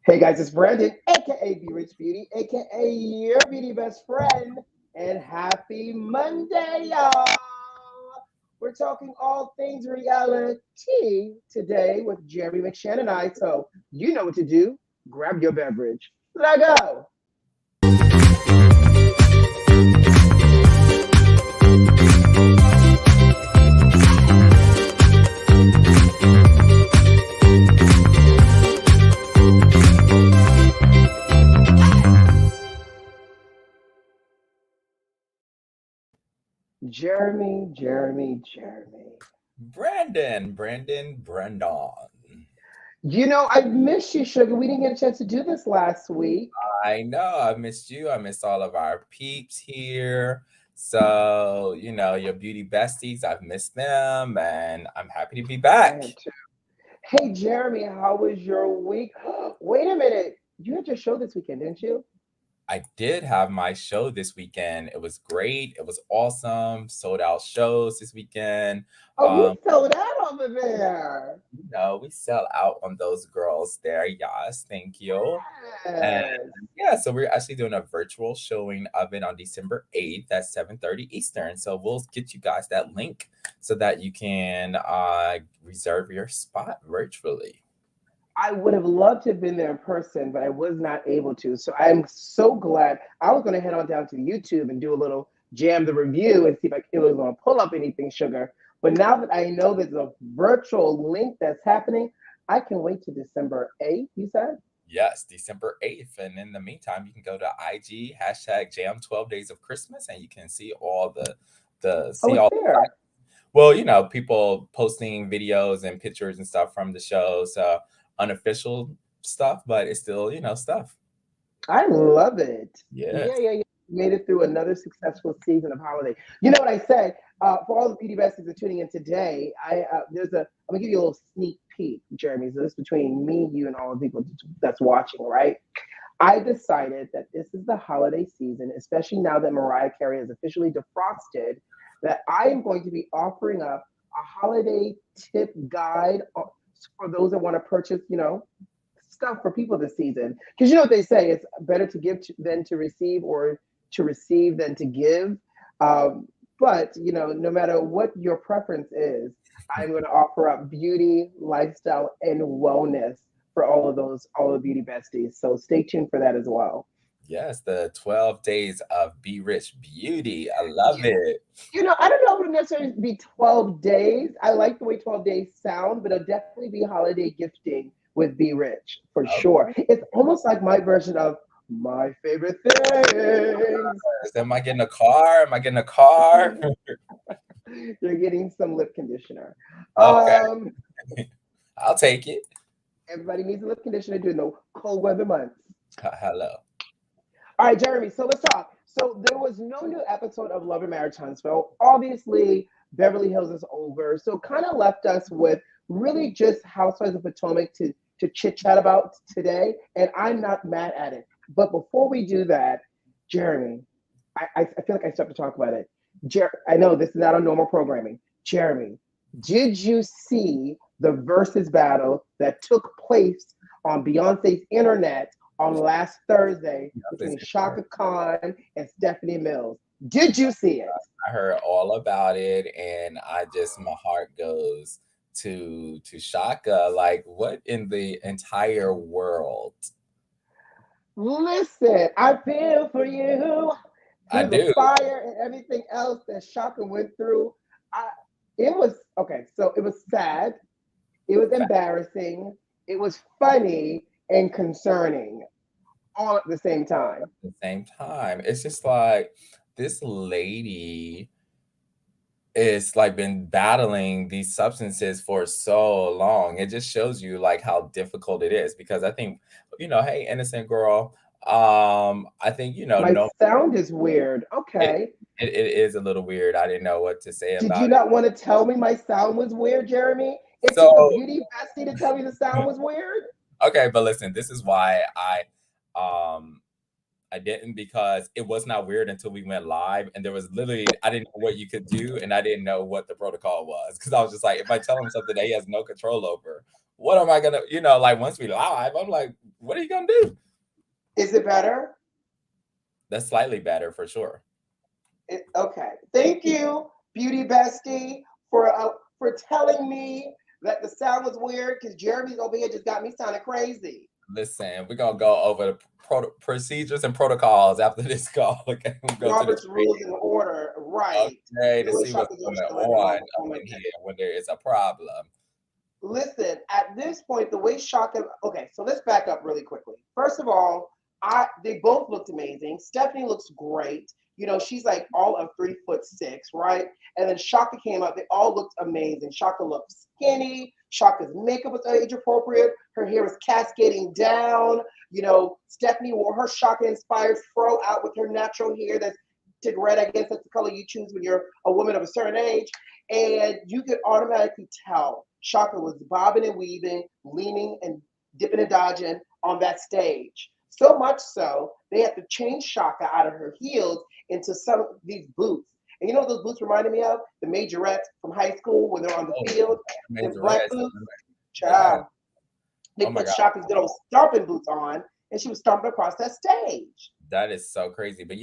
Hey guys, it's Brandon, aka B.Rich Beauty, aka your beauty best friend, and happy Monday, y'all! We're talking all things reality today with Jeremy McShann and I. So you know what to do. Grab your beverage. Let go. Jeremy. Brandon. You know, I missed you, Sugar. We didn't get a chance to do this last week. I know I missed you. I missed all of our peeps here. So, your beauty besties, I've missed them and I'm happy to be I back. have to. Hey, Jeremy, how was your week? Wait a minute. You had your show this weekend, didn't you? I did have my show this weekend. It was great. It was awesome. Sold out shows this weekend. Oh, you sold out over there. We sell out on those girls there. Yes, thank you. And Yes. yeah, so we're actually doing a virtual showing of it on December 8th at 7:30 Eastern. So we'll get you guys that link so that you can reserve your spot virtually. I would have loved to have been there in person, but I was not able to. So I'm so glad. I was going to head on down to YouTube and do a little jam the review and see if it was going to pull up anything, Sugar. But now that I know there's a virtual link that's happening, I can wait to December 8th, you said? Yes, December 8th. And in the meantime, you can go to IG hashtag Jam 12 Days of Christmas and you can see all the Oh, see it's all there. well, people posting videos and pictures and stuff from the show. So unofficial stuff, but it's still, stuff. I love it. Yes. Yeah. Made it through another successful season of holiday. You know what I say? For all the beauty besties that are tuning in today, I'm gonna give you a little sneak peek, Jeremy. So this is between me, you, and all the people that's watching, right? I decided that this is the holiday season, especially now that Mariah Carey has officially defrosted, that I am going to be offering up a holiday tip guide for those that want to purchase, stuff for people this season. Because you know what they say, it's better to give than to receive, or to receive than to give. But no matter what your preference is, I'm going to offer up beauty, lifestyle, and wellness for all the beauty besties. So stay tuned for that as well. Yes, the 12 days of B.Rich beauty. I love it. I don't know if it'll necessarily be 12 days. I like the way 12 days sound, but it'll definitely be holiday gifting with B.Rich for Oh, sure. It's almost like my version of my favorite things. am I getting a car? Am I getting a car? You're getting some lip conditioner. Okay, Um, I'll take it. Everybody needs a lip conditioner during the cold weather months. Hello. All right, Jeremy. So let's talk. So there was no new episode of Love and Marriage Huntsville. Obviously, Beverly Hills is over. So kind of left us with really just Housewives of Potomac to chit chat about today. And I'm not mad at it. But before we do that, Jeremy, I feel like I still have to talk about it. I know this is not a normal programming. Jeremy, did you see the versus battle that took place on Beyonce's internet on last Thursday between Chaka Khan and Stephanie Mills? Did you see it? I heard all about it, and my heart goes to Shaka. Like, what in the entire world? Listen, I feel for you I through the do. fire and everything else that Shaka went through. I, it was okay. So it was sad. It was embarrassing. It was funny and concerning all at the same time. At the same time, it's just like this lady is like been battling these substances for so long. It just shows you like how difficult it is because I think, hey, innocent girl. I think, My no, sound is weird. it, Okay. it is a little weird. I didn't know what to say Did about you it. not want to tell me my sound was weird, Jeremy? It took a So, beauty bestie to tell me the sound was weird. okay, but listen, this is why um I didn't because it was not weird until we went live and there was literally I didn't know what you could do and I didn't know what the protocol was because I was just like if I tell him something that he has no control over, what am I gonna like once we live, I'm like What are you gonna do? Is it better? That's slightly better for sure. Okay. Thank you, Beauty Bestie, for telling me that the sound was weird because Jeremy's over here just got me sounding crazy. Listen, we're gonna go over the procedures and protocols after this call. Okay, we'll go to the Robert's screen. rules in order, right? Okay, to The way see what's Shaka going Jones should let it on on up my in neck. here when there is a problem. Listen, at this point, the way Shaka. Okay, so let's back up really quickly. First of all, they both looked amazing. Stephanie looks great. You know, she's like all of 3'6", right? And then Shaka came up. They all looked amazing. Shaka looked skinny. Shaka's makeup was age appropriate. Her hair was cascading down. You know, Stephanie wore her Shaka inspired fro out with her natural hair that's tinted red. I guess that's the color you choose when you're a woman of a certain age. And you could automatically tell Shaka was bobbing and weaving, leaning and dipping and dodging on that stage. So much so, they had to change Shaka out of her heels into some of these boots. And you know what those boots reminded me of? The majorettes from high school when they're on the Oh, field. The major black rest. boots. Yeah. Child. They Oh my put God. Shaka's good old stomping boots on, and she was stomping across that stage. That is so crazy. But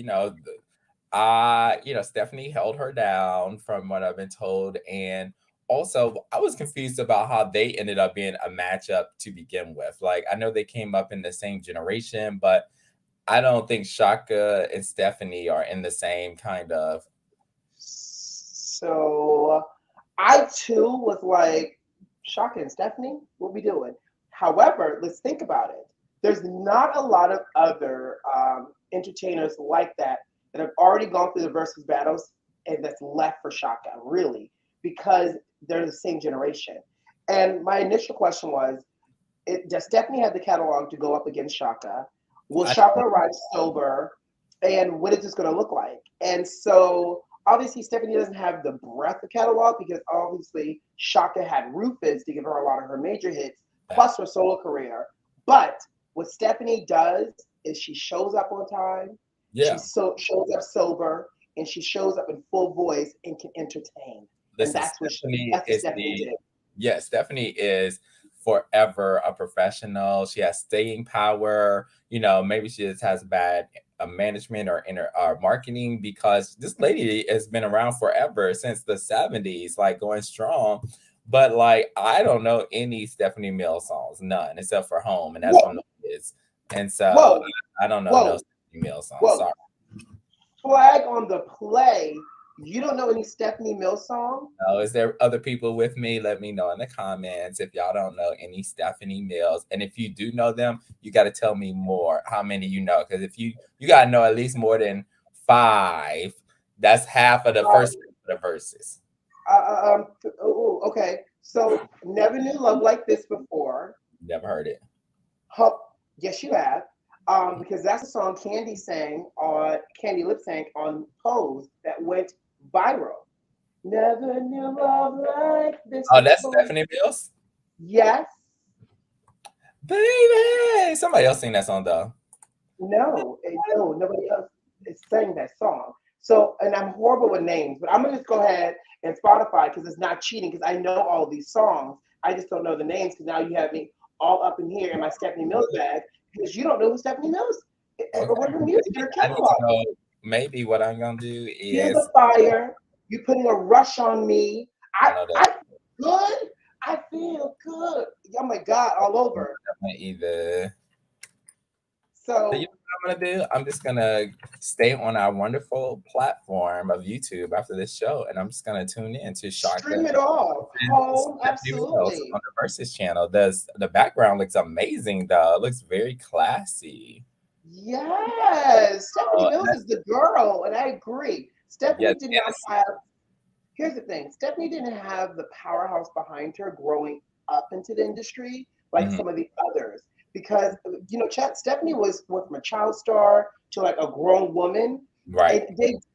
Stephanie held her down from what I've been told. And also, I was confused about how they ended up being a matchup to begin with. Like, I know they came up in the same generation, but I don't think Shaka and Stephanie are in the same kind of. So I too was like, Shaka and Stephanie, what we doing? However, let's think about it. There's not a lot of other entertainers like that have already gone through the versus battles and that's left for Shaka, really, because they're the same generation. And my initial question was, does Stephanie have the catalog to go up against Shaka? Will I Shaka arrive sober? And what is this going to look like? And so obviously Stephanie doesn't have the breadth of catalog because obviously Shaka had Rufus to give her a lot of her major hits, plus her solo career. But what Stephanie does is she shows up on time, Yeah. shows up sober, and she shows up in full voice and can entertain. And Listen, that's what Stephanie did. Stephanie is forever a professional. She has staying power. Maybe she just has bad management or marketing, because this lady has been around forever, since the 70s, like going strong. But like, I don't know any Stephanie Mills songs, none, except for Home, and that's Whoa, from the kids. And so whoa, I don't know no whoa, Stephanie Mills songs. whoa. Sorry. Flag on the play. You don't know any Stephanie Mills song? No, is there other people with me? Let me know in the comments if y'all don't know any Stephanie Mills. And if you do know them, you got to tell me more, how many you know. Because if you got to know at least more than 5, that's half of the first of the verses. Okay. So never knew love like this before. Never heard it. Yes, you have. Because that's a song Candy lip sync on Pose that went viral. Never knew love like this. Oh, that's Stephanie Mills? Yes. Baby. Somebody else sing that song though. No, nobody else sang that song. So, and I'm horrible with names, but I'm gonna just go ahead and Spotify because it's not cheating because I know all these songs. I just don't know the names because now you have me all up in here in my Stephanie Mills bag because you don't know who Stephanie Mills or what her music or I need to catalog. know. Maybe what I'm gonna do Feel is the fire. You're putting a rush on me. I know that. I feel good. I feel good. Oh my God, all over. Either. So You know what I'm gonna do? I'm just gonna stay on our wonderful platform of YouTube after this show, and I'm just gonna tune in to Shaka. stream it off. Oh, absolutely. On the Versus channel. The background looks amazing though. It looks very classy. Yes, Stephanie Mills is the girl, and I agree. Stephanie did not have. Here's the thing: Stephanie didn't have the powerhouse behind her growing up into the industry like some of the others. Because Stephanie went from a child star to like a grown woman, right?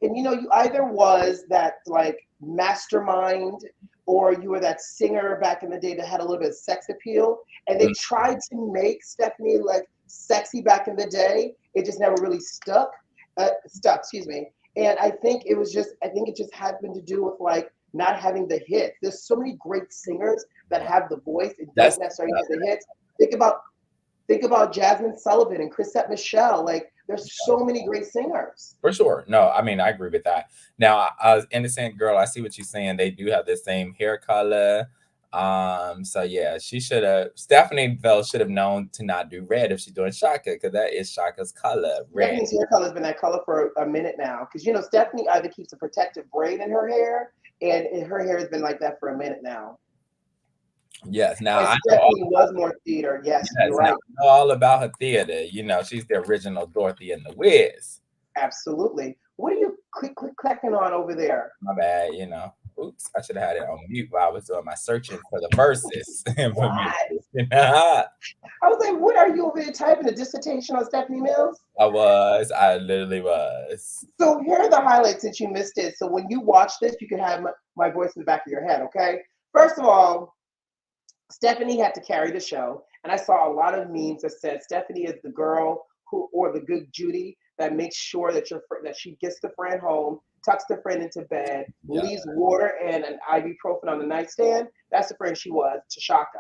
And you either was that like mastermind, or you were that singer back in the day that had a little bit of sex appeal. And they tried to make Stephanie like sexy back in the day. It just never really stuck. Excuse me. And I think it just happened to do with like not having the hits. There's so many great singers that have the voice and don't necessarily have the hits. Think about Jasmine Sullivan and Chrisette Michelle. Like, there's so many great singers. For sure. No, I mean, I agree with that. Now, Innocent Girl, I see what you're saying. They do have the same hair color. So yeah, Stephanie though should have known to not do red if she's doing Chaka, because that is Chaka's color, red. Stephanie's hair color has been that color for a minute now. Because Stephanie either keeps a protective braid in her hair, and her hair has been like that for a minute now. Yes. Now And I Stephanie was more theater. Yes, you're right. I know all about her theater. She's the original Dorothy and the Wiz. Absolutely. What are you clicking on over there? My bad. Oops, I should have had it on mute while I was doing my searching for the verses. What? I was like, what are you over there typing? A dissertation on Stephanie Mills? I literally was. So here are the highlights since you missed it. So when you watch this, you can have my voice in the back of your head, okay? First of all, Stephanie had to carry the show. And I saw a lot of memes that said Stephanie is the girl or the good Judy that makes sure that she gets the friend home, tucks the friend into bed, leaves water and an ibuprofen on the nightstand. That's the friend she was to Chaka.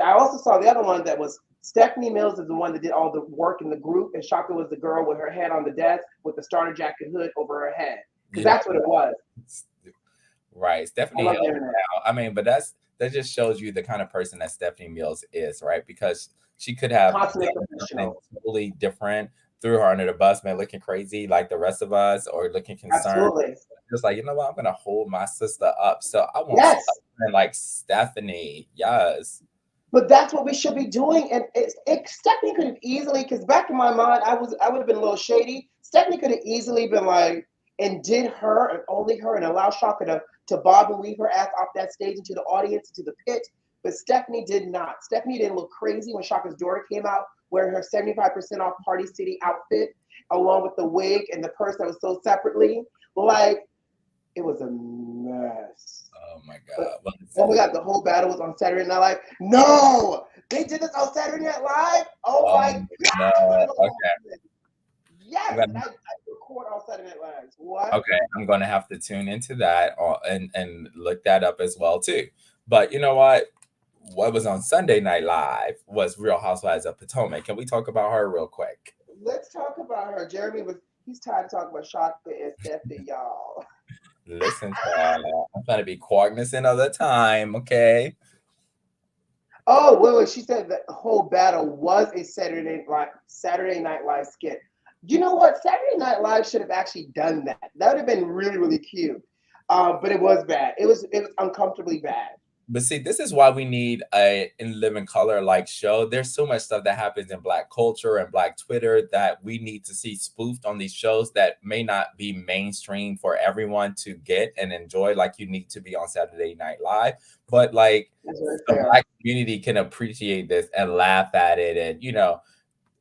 I also saw the other one that was Stephanie Mills is the one that did all the work in the group, and Chaka was the girl with her head on the desk with the starter jacket hood over her head. Because that's what it was. Right. Stephanie Mills. I mean, but that just shows you the kind of person that Stephanie Mills is, right? Because she could have something totally different, threw her under the bus, man, looking crazy like the rest of us, or looking concerned. Absolutely. Just like, you know what, I'm gonna hold my sister up. So I want something like Stephanie. Yes. But that's what we should be doing. And Stephanie could have easily, because back in my mind, I would have been a little shady. Stephanie could have easily been like, and did her and only her, and allow Chaka to bob and weave her ass off that stage into the audience, into the pit. But Stephanie did not. Stephanie didn't look crazy when Chaka's daughter came out wearing her 75% off Party City outfit, along with the wig and the purse that was sold separately. Like, it was a mess. Oh my God. Oh my God, the whole battle was on Saturday Night Live. No! They did this on Saturday Night Live? Oh my God. No. Okay. Yes, I record on Saturday Night Live. What? Okay, I'm going to have to tune into that and look that up as well too. But you know what? What was on Sunday Night Live was Real Housewives of Potomac. Can we talk about her real quick? Let's talk about her. He's tired of talking about Chaka and Stephanie, y'all. Listen, I'm trying to be cognizant of the time, okay? Oh, wait. She said the whole battle was a Saturday Night Live skit. You know what? Saturday Night Live should have actually done that. That would have been really, really cute. But it was bad. It was uncomfortably bad. But see, this is why we need a In Living Color like show. There's so much stuff that happens in Black culture and Black Twitter that we need to see spoofed on these shows that may not be mainstream for everyone to get and enjoy, like you need to be on Saturday Night Live. But like the Black community can appreciate this and laugh at it. And,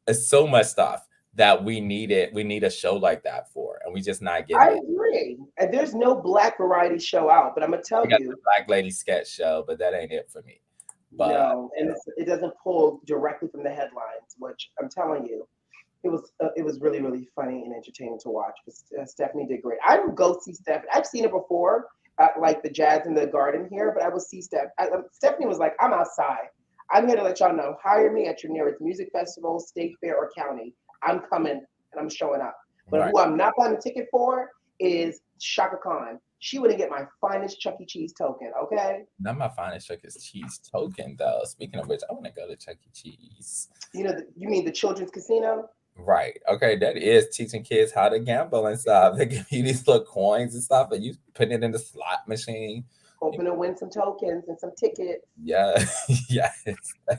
it's so much stuff that we need a show like that for, and we just not getting I agree. And there's no Black variety show out, but I'm gonna tell you, the Black Lady sketch show, but that ain't it for me. But no, and it doesn't pull directly from the headlines, which I'm telling you, it was really, really funny and entertaining to watch. Stephanie did great. I would go see Stephanie. I've seen her before, like the Jazz in the Garden here, but I would see Stephanie was like, I'm outside. I'm here to let y'all know. Hire me at your nearest music festival, state fair, or county. I'm coming and I'm showing up. But who I'm not buying a ticket for is Chaka Khan. She wouldn't get my finest Chuck E. Cheese token, okay? Not my finest Chuck E. Cheese token, though. Speaking of which, I want to go to Chuck E. Cheese. You mean the children's casino? Right. Okay, that is teaching kids how to gamble and stuff. They give you these little coins and stuff, and you put it in the slot machine. Hoping to win some tokens and some tickets. Yeah, yes.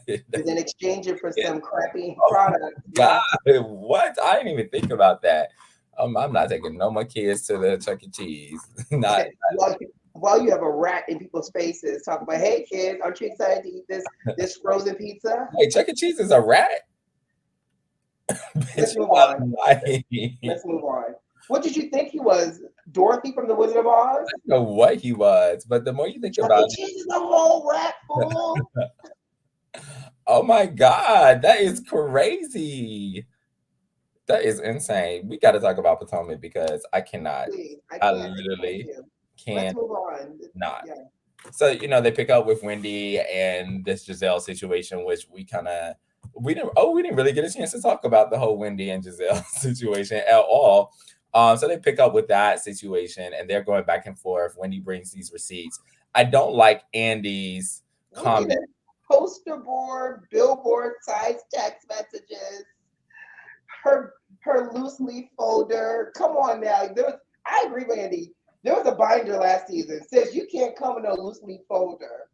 And then exchange it for some crappy product. God, what? I didn't even think about that. I'm not taking no more kids to the Chuck E. Cheese. While you have a rat in people's faces talking about, hey kids, aren't you excited to eat this frozen pizza? Hey, Chuck E. Cheese is a rat? Let's move on. Let's move on. What did you think he was? Dorothy from The Wizard of Oz? I don't know what he was, but the more you think about it, he's a whole rat fool. Oh my God, that is crazy. That is insane. We got to talk about Potomac because I cannot. Please, I literally can't. Let's move on. Not. Yeah. So, they pick up with Wendy and this Giselle situation, which we didn't really get a chance to talk about the whole Wendy and Giselle situation at all. So they pick up with that situation and they're going back and forth. Wendy brings these receipts. I don't like Andy's We need comment. a poster board, billboard size text messages, her loose leaf folder. Come on now. I agree with Andy. There was a binder last season. It says you can't come in a loose leaf folder.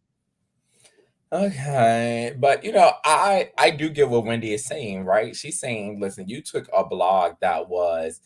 Okay, but I do get what Wendy is saying, right? She's saying, listen, you took a blog that was,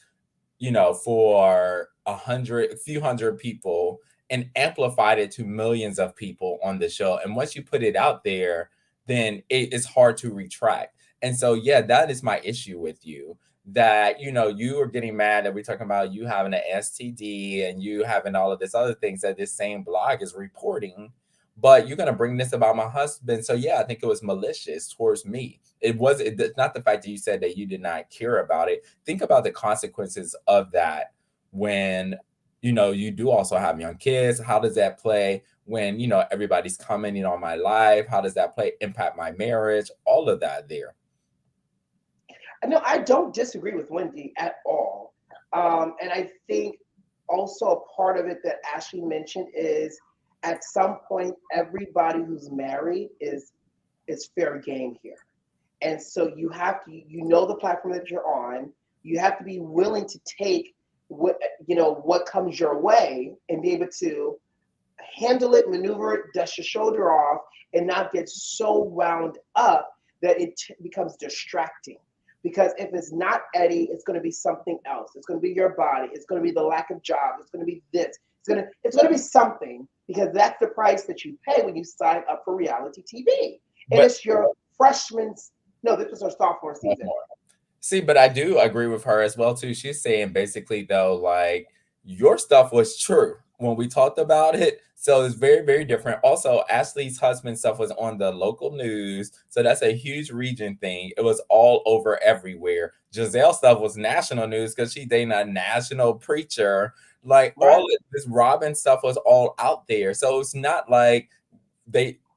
for a few hundred people and amplified it to millions of people on the show. And once you put it out there, then it is hard to retract. And so, yeah, that is my issue with you. That you are getting mad that we're talking about you having an STD and you having all of this other things that this same blog is reporting, but you're gonna bring this about my husband. So yeah, I think it was malicious towards me. It's not the fact that you said that you did not care about it. Think about the consequences of that when you do also have young kids. How does that play when everybody's commenting on my life? How does that play impact my marriage? All of that there. No, I don't disagree with Wendy at all. And I think also a part of it that Ashley mentioned is at some point everybody who's married is fair game here. And so you have to, the platform that you're on, you have to be willing to take what comes your way and be able to handle it, maneuver it, dust your shoulder off, and not get so wound up that it becomes distracting. Because if it's not Eddie, it's going to be something else. It's going to be your body. It's going to be the lack of job. It's going to be this. It's going to be something, because that's the price that you pay when you sign up for reality TV. And it's your freshman's. No, this was her sophomore season. See, but I do agree with her as well too. She's saying basically though, like, your stuff was true when we talked about it. So it's very, very different. Also, Ashley's husband stuff was on the local news. So that's a huge region thing. It was all over everywhere. Giselle stuff was national news because she dating a national preacher. Like Right. all of this Robin stuff was all out there. So it's not like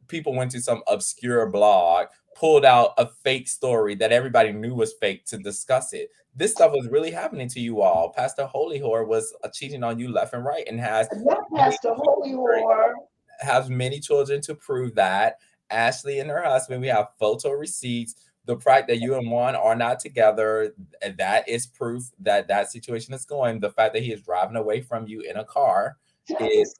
people went to some obscure blog, pulled out a fake story that everybody knew was fake to discuss it. This stuff was really happening to you all. Pastor Holy Whore was cheating on you left and right and has Pastor Holy Whore has many children to prove that. Ashley and her husband, we have photo receipts. The fact that you and Juan are not together, that is proof that that situation is going. The fact that he is driving away from you in a car is.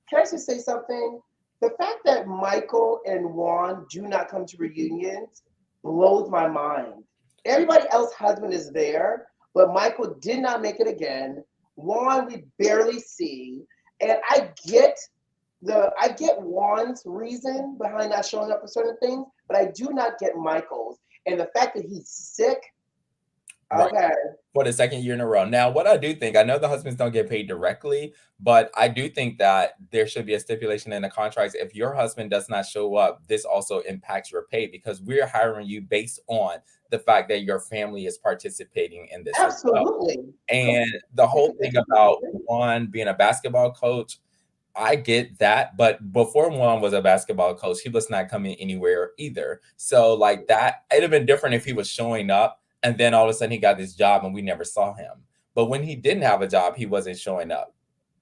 Can I just say something? The fact that Michael and Juan do not come to reunions blows my mind. Everybody else's husband is there, but Michael did not make it again. Juan we barely see, and I get Juan's reason behind not showing up for certain things, but I do not get Michael's. And the fact that he's sick. Okay. Right. For the second year in a row. Now, what I do think, I know the husbands don't get paid directly, but I do think that there should be a stipulation in the contracts. If your husband does not show up, this also impacts your pay, because we're hiring you based on the fact that your family is participating in this. Absolutely. And the whole thing about Juan being a basketball coach, I get that, but before Juan was a basketball coach, he was not coming anywhere either. So like that, it'd have been different if he was showing up and then all of a sudden he got this job and we never saw him. But when he didn't have a job, he wasn't showing up.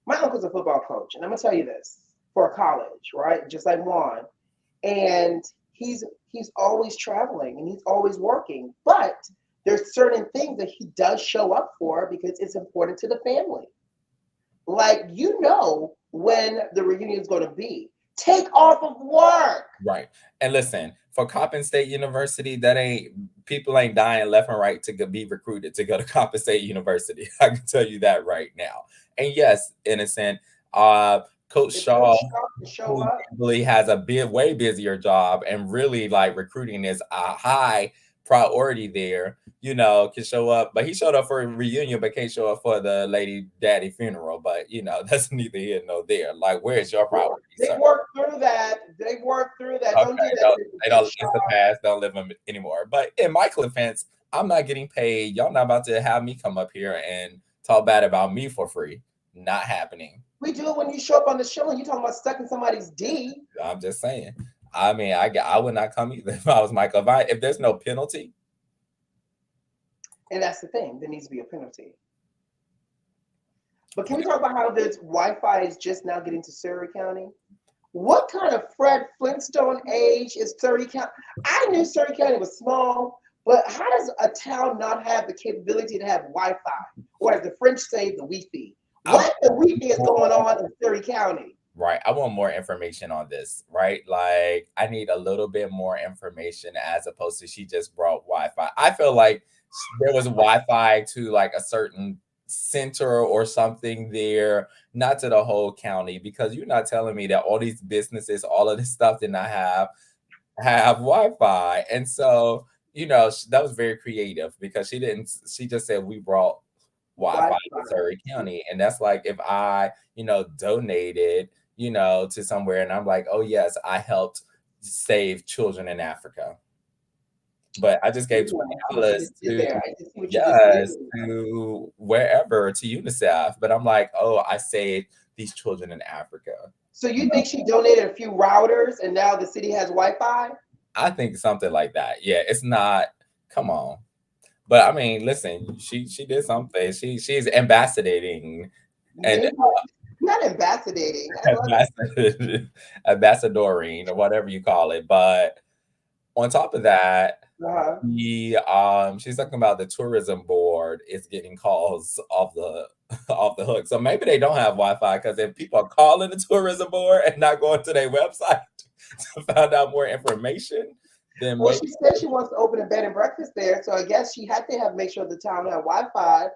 My uncle's a football coach, and I'm gonna tell you this, for college, right? Just like Juan. And he's always traveling and he's always working. But there's certain things that he does show up for because it's important to the family. Like, when the reunion is going to be. Take off of work. Right. And listen, for Coppin State University, people ain't dying left and right to be recruited to go to Coppin State University. I can tell you that right now. And yes, Innocent, Coach Shaw, who really has a way busier job and really like recruiting is a high priority there, can show up. But he showed up for a reunion, but can't show up for the lady daddy funeral. But that's neither here nor there. Like, where's your priority? They work through that. Okay, don't do that. They don't live the past, don't live them anymore. But in my defense, I'm not getting paid. Y'all not about to have me come up here and talk bad about me for free. Not happening. We do it when you show up on the show and you talking about stuck in somebody's D. I'm just saying. I mean, I would not come either if I was Michael. If there's no penalty, And that's the thing. There needs to be a penalty. But can we talk about how this Wi-Fi is just now getting to Surrey County? What kind of Fred Flintstone age is Surrey County? I knew Surrey County was small, but how does a town not have the capability to have Wi-Fi? Or as the French say, the Wi-Fi. I What the Wi-Fi is going on in Surrey County? right. I want more information on this, right? Like, I need a little bit more information as opposed to she just brought Wi-Fi. I feel like there was Wi-Fi to like a certain center or something there, not to the whole county, because you're not telling me that all these businesses, all of this stuff did not have Wi-Fi. And so, that was very creative because she just said we brought Wi-Fi to Wi-Fi. Surrey County. And that's like if I, donated, to somewhere and I'm like, oh yes, I helped save children in Africa. But I just Yeah, gave I see what you $20 just did to, there. I just see what you just did. yes, to wherever, to UNICEF. But I'm like, oh, I saved these children in Africa. So you think she donated a few routers and now the city has Wi-Fi? I think something like that. Yeah, it's not, come on. But I mean, listen, she did something. She's ambassading and Maybe not ambassading. I love it. ambassadoring or whatever you call it. But on top of that, Uh-huh. she's talking about the tourism board is getting calls off the off the hook. So maybe they don't have Wi-Fi because if people are calling the tourism board and not going to their website to find out more information, then Well, maybe she said she wants to open a bed and breakfast there, so I guess she had to have make sure the town had Wi-Fi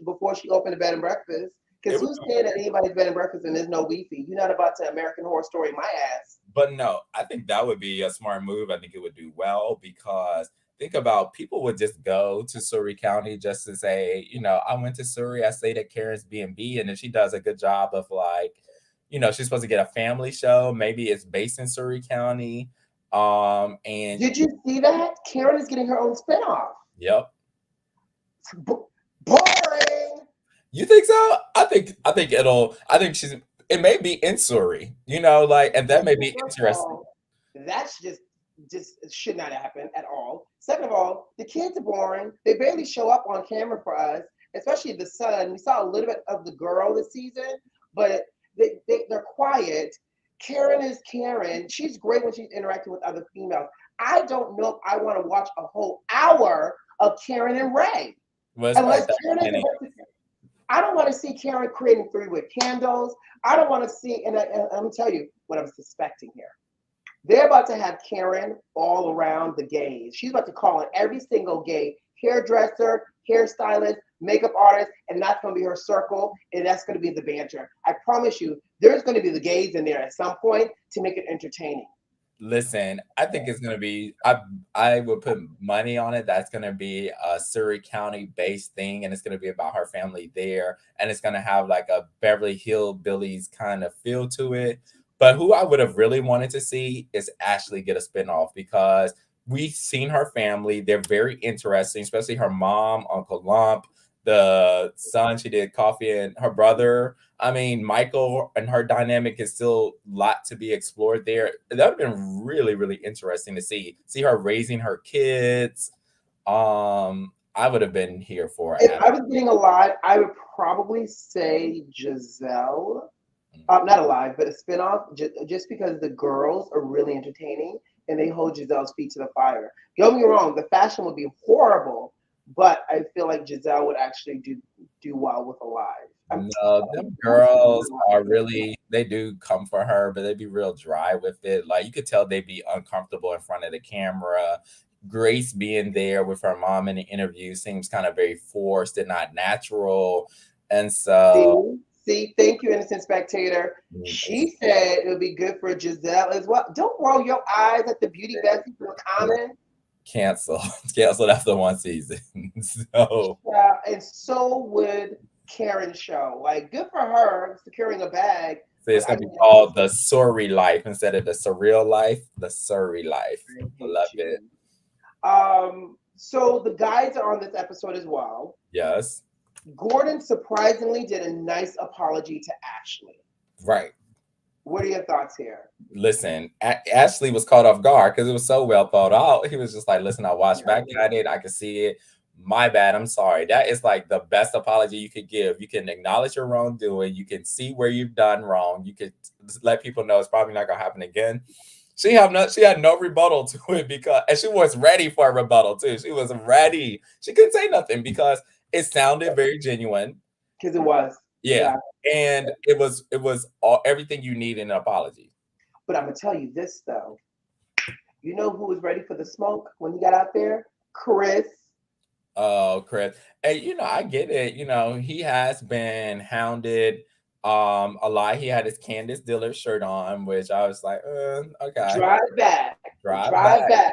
before she opened a bed and breakfast. Because it would who's be. staying at anybody's bed and breakfast and there's no Wi-Fi? You're not about to American Horror Story my ass. But no, I think that would be a smart move. I think it would do well because think about people would just go to Surrey County just to say, I went to Surrey, I stayed at Karen's B&B, and if she does a good job of like, she's supposed to get a family show, maybe it's based in Surrey County. And Did you see that? Karen is getting her own spinoff. yep. Boring. You think so? I think it may be in Surrey, like, and that may be First of interesting. all, that's just should not happen at all. Second of all, the kids are boring. They barely show up on camera for us, especially the son. We saw a little bit of the girl this season, but they're quiet. Karen is Karen. She's great when she's interacting with other females. I don't know if I want to watch a whole hour of Karen and Ray. Well, it's probably Unless that Karen beginning. I don't want to see Karen creating three-wick candles. I don't want to see, and let me tell you what I'm suspecting here. They're about to have Karen all around the gays. She's about to call on every single gay hairdresser, hairstylist, makeup artist, and that's going to be her circle, and that's going to be the banter. I promise you, there's going to be the gays in there at some point to make it entertaining. Listen, I think it's gonna be. I would put money on it. That's gonna be a Surrey County based thing, and it's gonna be about her family there, and it's gonna have like a Beverly Hillbillies kind of feel to it. But who I would have really wanted to see is Ashley get a spinoff because we've seen her family. They're very interesting, especially her mom, Uncle Lump, the son she did coffee, and her brother. I mean, Michael and her dynamic is still a lot to be explored there. That would have been really, really interesting to see her raising her kids. I would have been here for If it. I was getting alive, I would probably say Giselle. Not alive, but a spinoff, just because the girls are really entertaining and they hold Giselle's feet to the fire. Don't get me wrong, the fashion would be horrible, but I feel like Giselle would actually do well with Alive. No, them girls are really, they do come for her, but they be real dry with it. Like you could tell they be uncomfortable in front of the camera. Grace being there with her mom in the interview seems kind of very forced and not natural. And so See, thank you, innocent spectator. it's She said it would be good for Giselle as well. Don't roll your eyes at the beauty bestie for comment. canceled, canceled after one season. So And so would Karen's show. Like, good for her securing a bag. it's But I gonna be mean, called the Surrey Life instead of the Surreal Life. The Surrey Life. I I hate love you. it. So the guys are on this episode as well. Yes. Gordon surprisingly did a nice apology to Ashley. Right. What are your thoughts here? Listen, Ashley was caught off guard because it was so well thought out. He was just like, listen, I watched back at it. I could see it. My bad. I'm sorry. That is like the best apology you could give. You can acknowledge your wrongdoing. You can see where you've done wrong. You could let people know it's probably not gonna happen again. She had no rebuttal to it because and she was ready for a rebuttal too. She was ready. She couldn't say nothing because it sounded very genuine. Because it was. Yeah. Yeah. And it was all everything you need in an apology. But I'm gonna tell you this though. You know who was ready for the smoke when he got out there? Chris. Oh, Chris. Hey, I get it. He has been hounded a lot. He had his Candace Diller shirt on, which I was like, okay, Drive back. drive back. Drive back.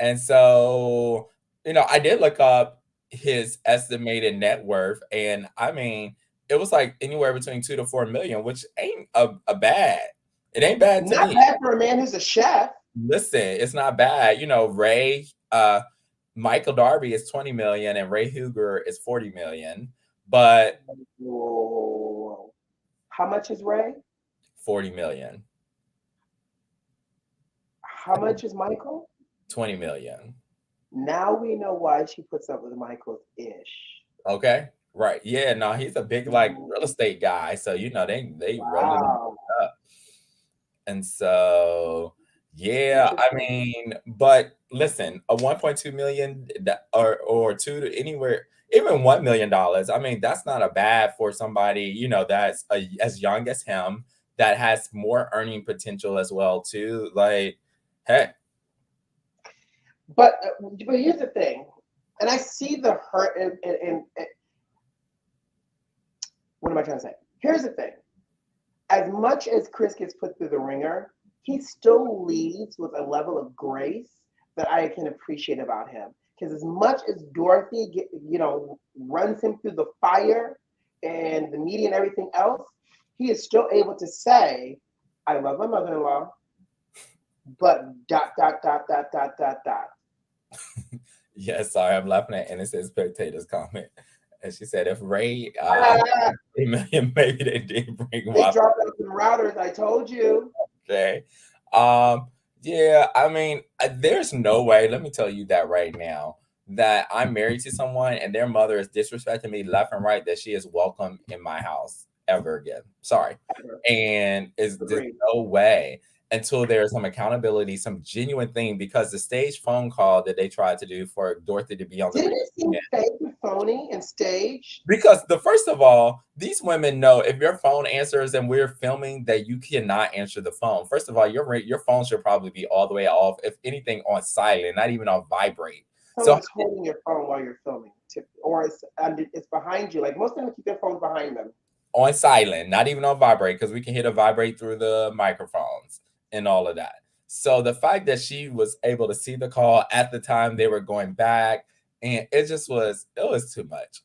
And so, I did look up his estimated net worth, and I mean, it was like anywhere between 2 to 4 million, which ain't a bad. It ain't bad to Not me. bad for a man who's a chef. Listen, it's not bad. Ray, Michael Darby is 20 million and Ray Huger is 40 million, but Whoa. How much is Ray? 40 million, How much is Michael? 20 million. Now we know why she puts up with Michael's ish. Okay. Right. Yeah, no, he's a big like real estate guy. So they rolling Wow. up. And so yeah, I mean, but listen, a 1.2 million or two to anywhere, even $1 million. I mean, that's not a bad for somebody, that's as young as him that has more earning potential as well too. Like, hey, But here's the thing, and I see the hurt. And what am I trying to say? Here's the thing: as much as Chris gets put through the ringer, he still leads with a level of grace that I can appreciate about him. Because as much as Dorothy, runs him through the fire and the media and everything else, he is still able to say, "I love my mother-in-law, but dot dot dot dot dot dot dot." yes, sorry, I'm laughing at Innocent Spectator's comment. And she said if Ray Ah, 3 million, maybe they did bring they Waffle. dropped out some routers. I told you. Okay. Um, yeah, I mean, there's no way, let me tell you that right now, that I'm married to someone and their mother is disrespecting me left and right, that she is welcome in my house ever again. Sorry. And there's Agreed. no way until there's some accountability, some genuine thing, because the stage phone call that they tried to do for Dorothy to be on the Didn't it seem reunion, fake and phony and staged? because the first of all, these women know if your phone answers and we're filming that you cannot answer the phone. First of all, your phone should probably be all the way off, if anything on silent, not even on vibrate. So Someone's holding your phone while you're filming, or it's behind you. Like most of them keep their phones behind them. on silent, not even on vibrate, because we can hit a vibrate through the microphones and all of that. So the fact that she was able to see the call at the time they were going back, and it was too much.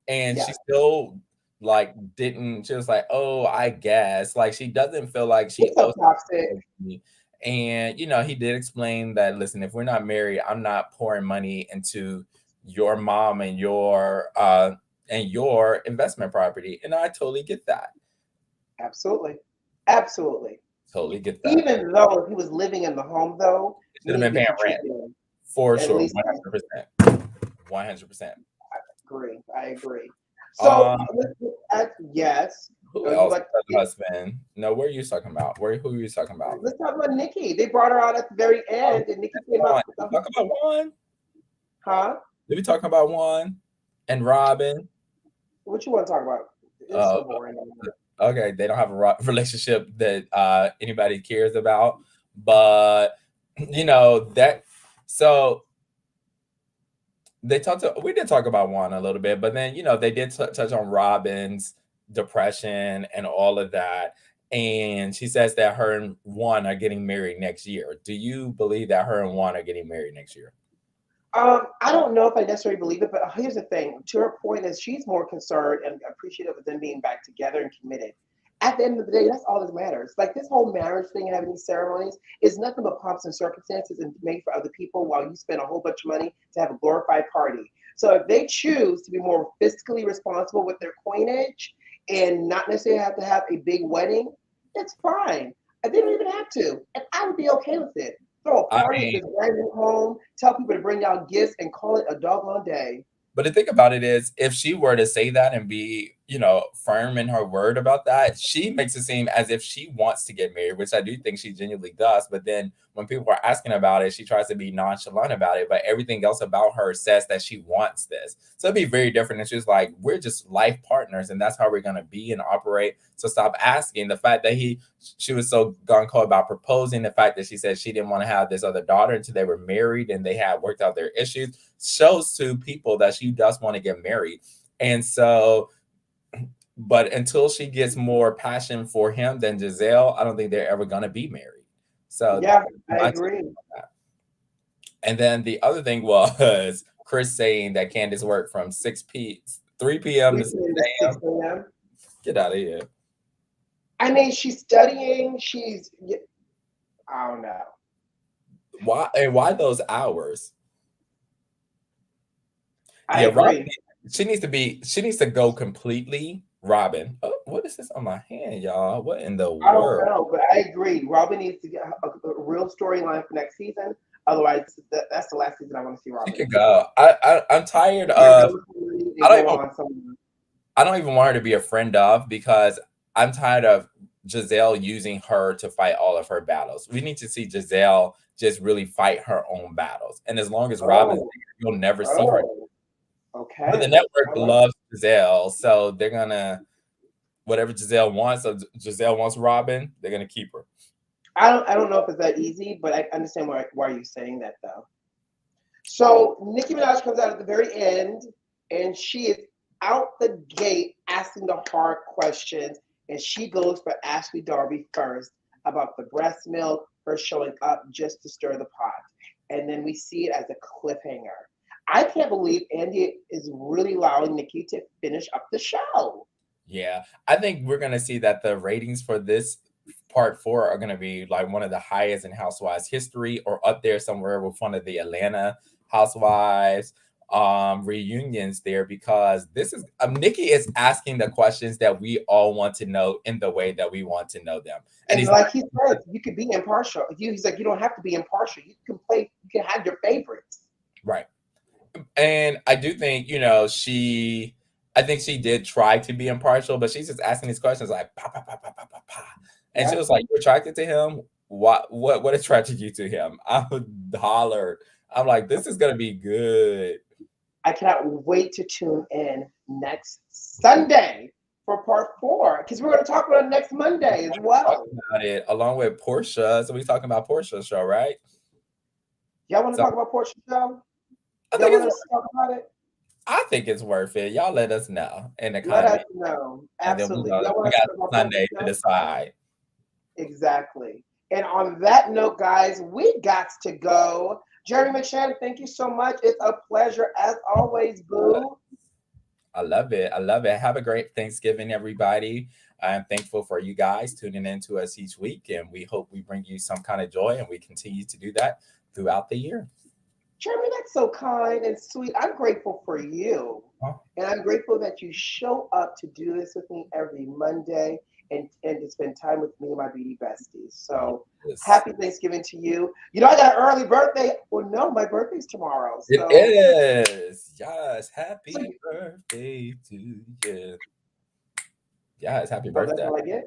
And Yeah. she still like didn't she was like, oh, I guess, like she doesn't feel like she It's so owes toxic. me. And he did explain that, listen, if we're not married, I'm not pouring money into your mom and your investment property. And I totally get that. Absolutely. Absolutely. Totally get that. Even though if he was living in the home, though, It he should have needs been to paying get some rent treatment. for At sure. least 100%. 100%. I agree. So Um, yes. who Oh, you else? like? Her husband. No, where are you talking about? Who are you talking about? Let's talk about Nikki. They brought her out at the very Oh, end, and Nikki came Juan. up Did we talk about Juan? huh? Did we talk about Juan and Robin? What you want to talk about? It's Uh, so boring. okay, they don't have a relationship that anybody cares about, but that. So we did talk about Juan a little bit, but then they did touch on Robin's depression and all of that. And she says that her and Juan are getting married next year. Do you believe that her and Juan are getting married next year? I don't know if I necessarily believe it, but here's the thing. To her point is she's more concerned and appreciative of them being back together and committed. At the end of the day, that's all that matters. Like this whole marriage thing and having these ceremonies is nothing but pomps and circumstances and made for other people while you spend a whole bunch of money to have a glorified party. So if they choose to be more fiscally responsible with their coinage and not necessarily have to have a big wedding, It's fine. And they don't even have to. And I would be okay with it. Throw a I party at mean, this brand new home, tell people to bring out gifts, and call it a doggone day. but the thing about it is, if she were to say that and be, firm in her word about that, she makes it seem as if she wants to get married, which I do think she genuinely does. But then when people are asking about it, she tries to be nonchalant about it. But everything else about her says that she wants this. So it'd be very different. And she's like, we're just life partners, and that's how we're gonna be and operate. So stop asking. The fact that she was so gung ho about proposing, the fact that she said she didn't want to have this other daughter until they were married and they had worked out their issues, shows to people that she does want to get married. And so, but until she gets more passion for him than Giselle, I don't think they're ever going to be married. So, Yeah, I agree. and then the other thing was Chris saying that Candace worked from 3 p.m. 3 to 6 p.m. to 6 a.m. a.m. Get out of here. I mean, she's studying. I don't know. Why, and why those hours? I Yeah, Robin, agree. she needs to go completely Robin. Oh, what is this on my hand, y'all? What in the I don't world? know, but I agree. Robin needs to get a real storyline for next season. Otherwise, that's the last season I want to see She Robin could in. go. I'm tired Get of. done with it I and don't go even. on somewhere. I don't even want her to be a friend of, because I'm tired of Giselle using her to fight all of her battles. We need to see Giselle just really fight her own battles. And as long as Robin's Oh, there, you'll never see her. oh, But the okay. network I like. loves Giselle, so they're gonna, whatever Giselle wants. So Giselle wants Robin, they're gonna keep her. I don't know if it's that easy, but I understand why you're saying that though. So Nicki Minaj comes out at the very end, and she is out the gate asking the hard questions, and she goes for Ashley Darby first about the breast milk, her showing up just to stir the pot, and then we see it as a cliffhanger. I can't believe Andy is really allowing Nicki to finish up the show. Yeah, I think we're gonna see that the ratings for this part 4 are gonna be like one of the highest in Housewives history, or up there somewhere with one of the Atlanta Housewives reunions there, because this is Nikki is asking the questions that we all want to know in the way that we want to know them. And And he's like he said, you could be impartial. He's like, you don't have to be impartial. You can play. You can have your favorites. right. And I do think, I think she did try to be impartial, but she's just asking these questions like, pa, pa, pa, pa, pa, pa, pa. And she Yeah. was like, you're attracted to him? What attracted you to him? I would holler. I'm like, this is going to be good. I cannot wait to tune in next Sunday for part 4 because we're going to talk about it next Monday as Talk well. about it along with Portia. So we talking about Portia's show, right? Y'all want to So talk about Portia show? I Y'all think want it's us to talk about it? I think it's worth it. Y'all let us know in the Let us comments, know. and then Absolutely. Y'all we want us to got talk about Portia Sunday to show? decide. Exactly. And on that note, guys, we got to go. Jeremy McShannon, thank you so much. It's a pleasure as always, boo. I love it. I love it. Have a great Thanksgiving, everybody. I'm thankful for you guys tuning in to us each week, and we hope we bring you some kind of joy, and we continue to do that throughout the year. Jeremy, that's so kind and sweet. I'm grateful for you. Oh, And I'm grateful that you show up to do this with me every Monday and to spend time with me and my beauty besties. So yes. happy Thanksgiving to you. You know, I got an early birthday. Well, no, my birthday's tomorrow. It So, is. Yes. so Happy birthday to you. Yes. Happy oh, that's birthday. all I get.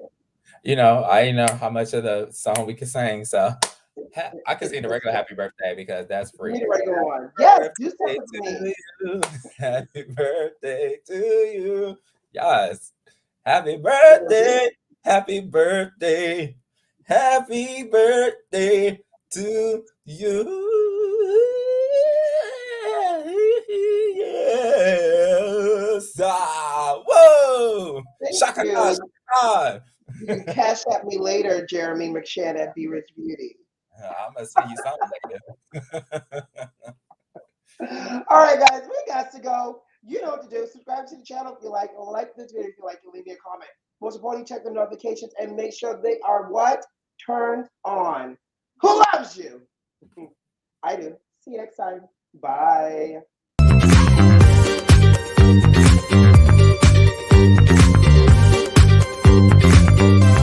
I know how much of the song we can sing. So I could sing the regular happy birthday because that's Give me free. the regular one. Yes, Birthday do stuff with me. to you. Happy birthday to you. Yes. Happy birthday. Happy birthday. Happy birthday to you. Yes. Whoa. Thank Shaka Khan, you. Shaka Khan. You can cash at me later, Jeremy McShannon at B.Rich Beauty. I'm going to send you something later. All right, guys, we got to go. You know what to do. Subscribe to the channel if you like this video if you like, and leave me a comment. Most importantly, check the notifications and make sure they are what? Turned on. Who loves you? I do. See you next time. Bye.